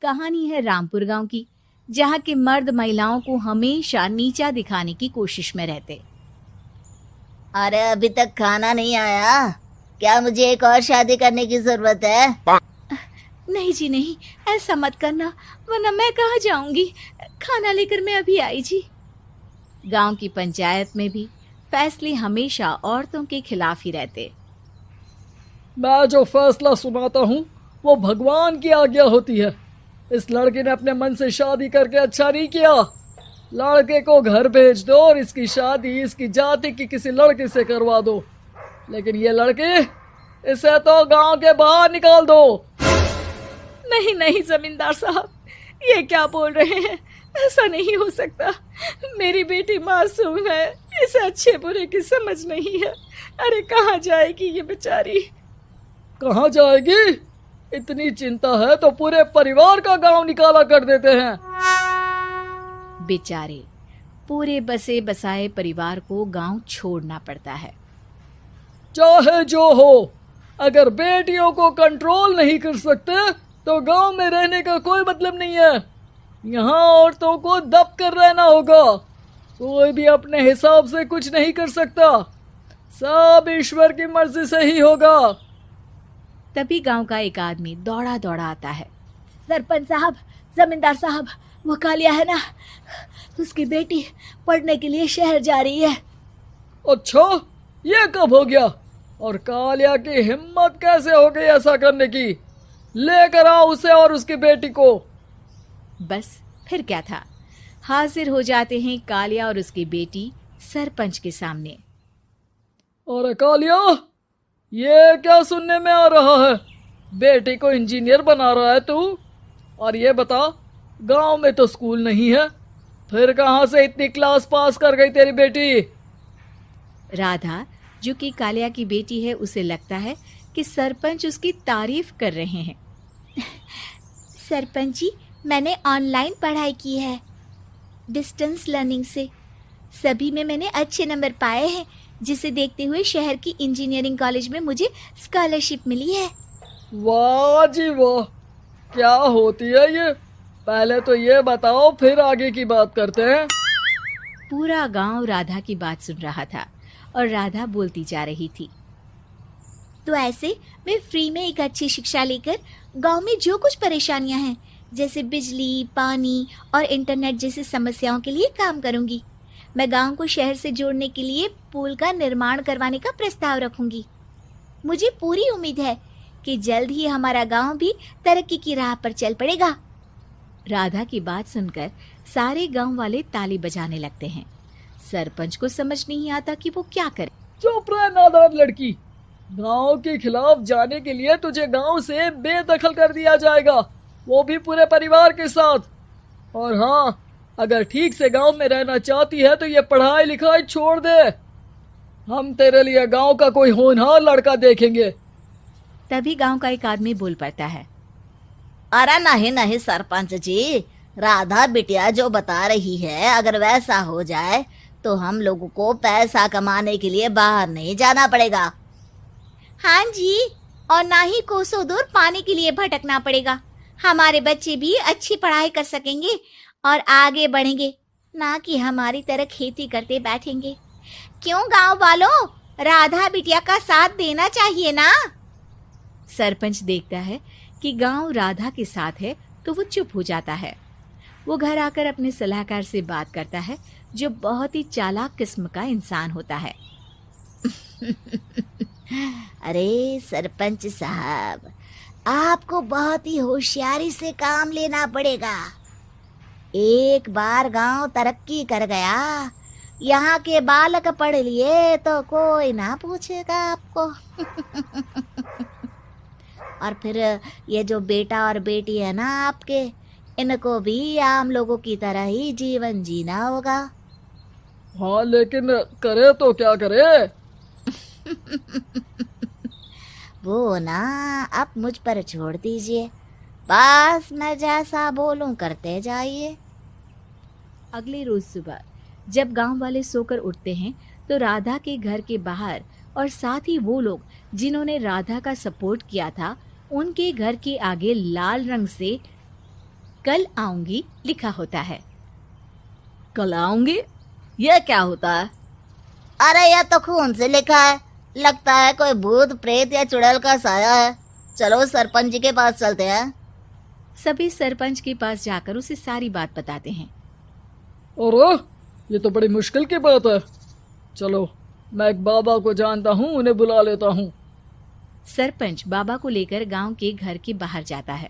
कहानी है रामपुर गांव की, जहां के मर्द महिलाओं को हमेशा नीचा दिखाने की कोशिश में रहते। अरे अभी तक खाना नहीं आया क्या? मुझे एक और शादी करने की जरूरत है। नहीं जी नहीं, ऐसा मत करना, वरना मैं कहाँ जाऊंगी। खाना लेकर मैं अभी आई जी। गांव की पंचायत में भी फैसले हमेशा औरतों के खिलाफ ही रहते। मैं जो फैसला सुनाता हूँ वो भगवान की आज्ञा होती है। इस लड़के ने अपने मन से शादी करके अच्छा नहीं किया। लड़के को घर भेज दो और इसकी शादी इसकी जाति की किसी लड़के से करवा दो। लेकिन ये लड़की, इसे तो गांव के बाहर निकाल दो। नहीं नहीं जमींदार साहब, ये क्या बोल रहे हैं? ऐसा नहीं हो सकता। मेरी बेटी मासूम है, इसे अच्छे बुरे की समझ नहीं है। अरे कहाँ जाएगी ये बेचारी? कहाँ जाएगी? इतनी चिंता है तो पूरे परिवार का गांव निकाला कर देते हैं। बेचारे पूरे बसे बसाए परिवार को गांव छोड़ना पड़ता है। चाहे जो हो, अगर बेटियों को कंट्रोल नहीं कर सकते तो गांव में रहने का कोई मतलब नहीं है। यहाँ औरतों को दब कर रहना होगा। कोई भी अपने हिसाब से कुछ नहीं कर सकता, सब ईश्वर की मर्जी से ही होगा। तभी गांव का एक आदमी दौड़ा दौड़ा आता है। सरपंच साहब, जमींदार साहब, वो कालिया है ना, उसकी बेटी पढ़ने के लिए शहर जा रही है। अच्छा, ये कब हो गया? और कालिया की हिम्मत कैसे हो गई ऐसा करने की? लेकर आओ उसे और उसकी बेटी को। बस फिर क्या था, हाजिर हो जाते हैं कालिया और उसकी बेटी सरपंच के सामने। अरे कालिया, ये क्या सुनने में आ रहा है? बेटी को इंजीनियर बना रहा है तू? और ये बता, गांव में तो स्कूल नहीं है, फिर कहां से इतनी क्लास पास कर गई तेरी बेटी? राधा, जो कि कालिया की बेटी है, उसे लगता है कि सरपंच उसकी तारीफ कर रहे हैं। सरपंच जी, मैंने ऑनलाइन पढ़ाई की है, डिस्टेंस लर्निंग से। सभी में मैंने अच्छे नंबर पाए हैं, जिसे देखते हुए शहर की इंजीनियरिंग कॉलेज में मुझे स्कॉलरशिप मिली है। वाह जी वाह, क्या होती है ये? पहले तो ये बताओ, फिर आगे की बात करते हैं। पूरा गांव राधा की बात सुन रहा था और राधा बोलती जा रही थी। तो ऐसे मैं फ्री में एक अच्छी शिक्षा लेकर गांव में जो कुछ परेशानियां हैं, जैसे बिजली, पानी और इंटरनेट जैसी समस्याओं के लिए काम करूंगी। मैं गांव को शहर से जोड़ने के लिए पुल का निर्माण करवाने का प्रस्ताव रखूंगी। मुझे पूरी उम्मीद है कि जल्द ही हमारा गांव भी तरक्की की राह पर चल पड़ेगा। राधा की बात सुनकर सारे गांव वाले ताली बजाने लगते हैं। सरपंच को समझ नहीं आता कि वो क्या करे। चुप रह नादान लड़की, गांव के खिलाफ जाने के लिए तुझे गांव से बेदखल कर दिया जाएगा, वो भी पूरे परिवार के साथ। और हाँ, अगर ठीक से गांव में रहना चाहती है तो ये पढ़ाई लिखाई छोड़ दे। हम तेरे लिए गांव का कोई होनहार लड़का देखेंगे। तभी गांव का एक आदमी बोल पड़ता है। अरे नहीं नहीं सरपंच जी, राधा बिटिया जो बता रही है, अगर वैसा हो जाए तो हम लोगों को पैसा कमाने के लिए बाहर नहीं जाना पड़ेगा। हाँ जी, और ना ही कोसों दूर पानी के लिए भटकना पड़ेगा। हमारे बच्चे भी अच्छी पढ़ाई कर सकेंगे और आगे बढ़ेंगे, ना कि हमारी तरह खेती करते बैठेंगे। क्यों गांव वालों, राधा बिटिया का साथ देना चाहिए ना। सरपंच देखता है कि गांव राधा के साथ है तो वो चुप हो जाता है। वो घर आकर अपने सलाहकार से बात करता है, जो बहुत ही चालाक किस्म का इंसान होता है। अरे सरपंच साहब, आपको बहुत ही होशियारी से काम लेना पड़ेगा। एक बार गांव तरक्की कर गया, यहाँ के बालक पढ़ लिए तो कोई ना पूछेगा आपको। और फिर ये जो बेटा और बेटी है ना आपके, इनको भी आम लोगों की तरह ही जीवन जीना होगा। हाँ, लेकिन करे तो क्या करे? वो ना आप मुझ पर छोड़ दीजिए, बस मैं जैसा बोलूं करते जाइए। अगले रोज सुबह जब गांव वाले सोकर उठते हैं तो राधा के घर के बाहर और साथ ही वो लोग जिन्होंने राधा का सपोर्ट किया था, उनके घर के आगे लाल रंग से कल आऊंगी लिखा होता है। कल आऊंगी, यह क्या होता है? अरे यह तो खून से लिखा है, लगता है कोई भूत प्रेत या चुड़ैल का साया है। चलो सरपंच जी के पास चलते हैं। सभी सरपंच के पास जाकर उसे सारी बात बताते हैं। अरे ये तो बड़ी मुश्किल की बात है। चलो मैं एक बाबा को जानता हूँ, उन्हें बुला लेता हूँ। सरपंच बाबा को लेकर गांव के घर के बाहर जाता है।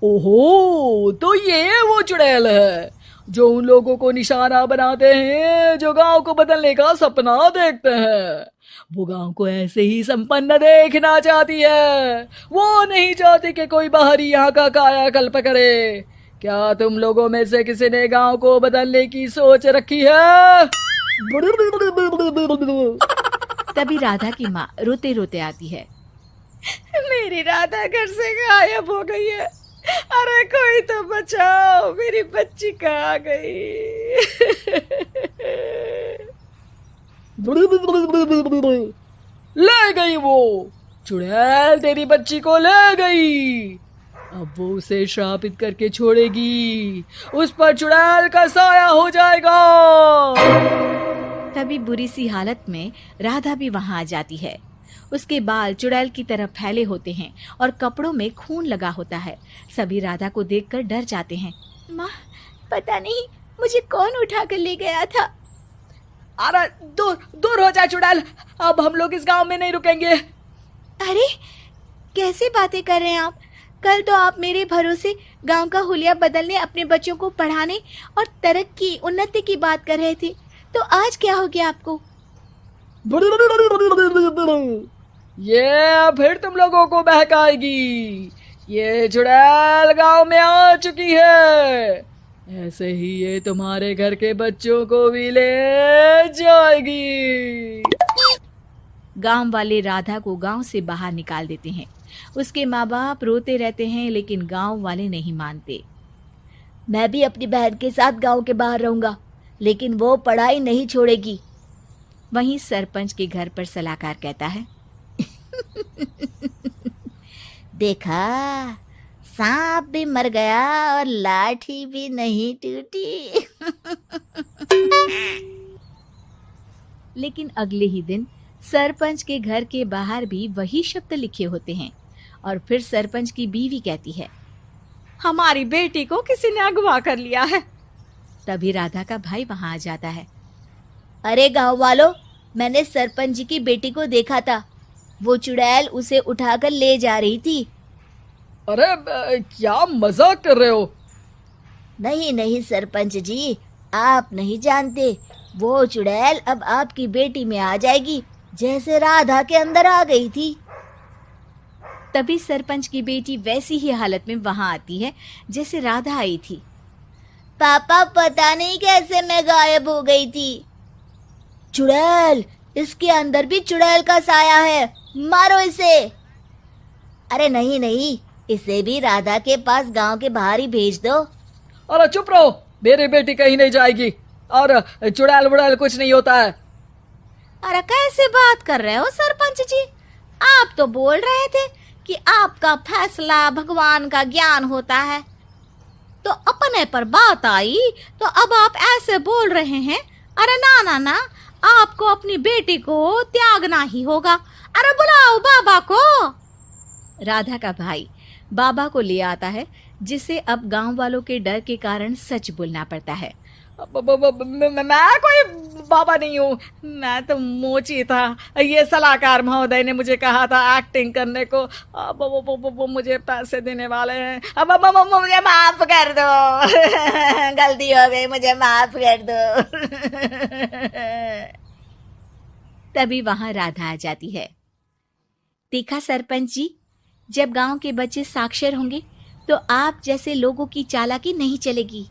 ओहो, तो ये वो चुड़ैल है जो उन लोगों को निशाना बनाते हैं जो गांव को बदलने का सपना देखते हैं। वो गांव को ऐसे ही संपन्न देखना चाहती है। वो नहीं चाहती कि कोई बाहरी यहाँ का कायाकल्प करे। क्या तुम लोगों में से किसी ने गांव को बदलने की सोच रखी है? तभी राधा की माँ रोते रोते आती है। मेरी राधा घर से गायब हो गई है। अरे कोई तो बचाओ, मेरी बच्ची कहाँ गई? ले गई वो चुड़ैल, तेरी बच्ची को ले गई। अब वो उसे श्रापित करके छोड़ेगी, उस पर चुड़ैल का साया हो जाएगा। तभी बुरी सी हालत में राधा भी वहां आ जाती है। उसके बाल चुड़ैल की तरह फैले होते हैं और कपड़ों में खून लगा होता है। सभी राधा को देखकर डर जाते हैं। माँ, पता नहीं मुझे कौन उठा कर ले गया था। अरे दूर दूर हो जा चुड़ैल, अब हम लोग इस गांव में नहीं रुकेंगे। अरे कैसे बातें कर रहे हैं आप? कल तो आप मेरे भरोसे गांव का हुलिया बदलने, अपने बच्चों को पढ़ाने और तरक्की उन्नति की बात कर रहे थे, तो आज क्या हो गया आपको? ये फिर तुम लोगों को बहकाएगी। ये चुड़ैल गांव में आ चुकी है, ऐसे ही ये तुम्हारे घर के बच्चों को भी ले जाएगी। गांव वाले राधा को गांव से बाहर निकाल देते हैं। उसके माँ बाप रोते रहते हैं, लेकिन गांव वाले नहीं मानते। मैं भी अपनी बहन के साथ गांव के बाहर रहूंगा, लेकिन वो पढ़ाई नहीं छोड़ेगी। वहीं सरपंच के घर पर सलाहकार कहता है। देखा, सांप भी मर गया और लाठी भी नहीं टूटी। लेकिन अगले ही दिन सरपंच के घर के बाहर भी वही शब्द लिखे होते हैं। और फिर सरपंच की बीवी कहती है, हमारी बेटी को किसी ने अगवा कर लिया है। तभी राधा का भाई वहां आ जाता है। अरे गांव वालों, मैंने सरपंच जी की बेटी को देखा था। वो चुड़ैल उसे उठाकर ले जा रही थी। अरे क्या मजाक कर रहे हो? नहीं नहीं सरपंच जी, आप नहीं जानते। वो चुड़ैल अब आपकी बेटी में आ जाएगी, जैसे राधा के अंदर आ गई थी। तभी सरपंच की बेटी वैसी ही हालत में वहां आती है जैसे राधा आई थी। पापा, पता नहीं कैसे मैं गायब हो गई थी। चुड़ैल, इसके अंदर भी चुड़ैल का साया है, मारो इसे। अरे नहीं नहीं, इसे भी राधा के पास गांव के बाहर ही भेज दो। अरे चुप रहो, मेरी बेटी कहीं नहीं जाएगी और चुड़ैल बुड़ैल कुछ नहीं होता है। अरे कैसे बात कर रहे हो सरपंच जी? आप तो बोल रहे थे कि आपका फैसला भगवान का ज्ञान होता है, तो अपने पर बात आई तो अब आप ऐसे बोल रहे हैं। अरे ना ना ना, आपको अपनी बेटी को त्यागना ही होगा। अरे बुलाओ बाबा को। राधा का भाई बाबा को ले आता है, जिसे अब गांव वालों के डर के कारण सच बोलना पड़ता है। मैं कोई बाबा नहीं हूँ, मैं तो मोची था। ये सलाहकार महोदय ने मुझे कहा था एक्टिंग करने को। अब वो मुझे पैसे देने वाले हैं। अब मुझे माफ कर दो। गलती हो गई, मुझे माफ कर दो। तभी वहां राधा आ जाती है। देखा सरपंच जी, जब गांव के बच्चे साक्षर होंगे तो आप जैसे लोगों की चालाकी नहीं चलेगी।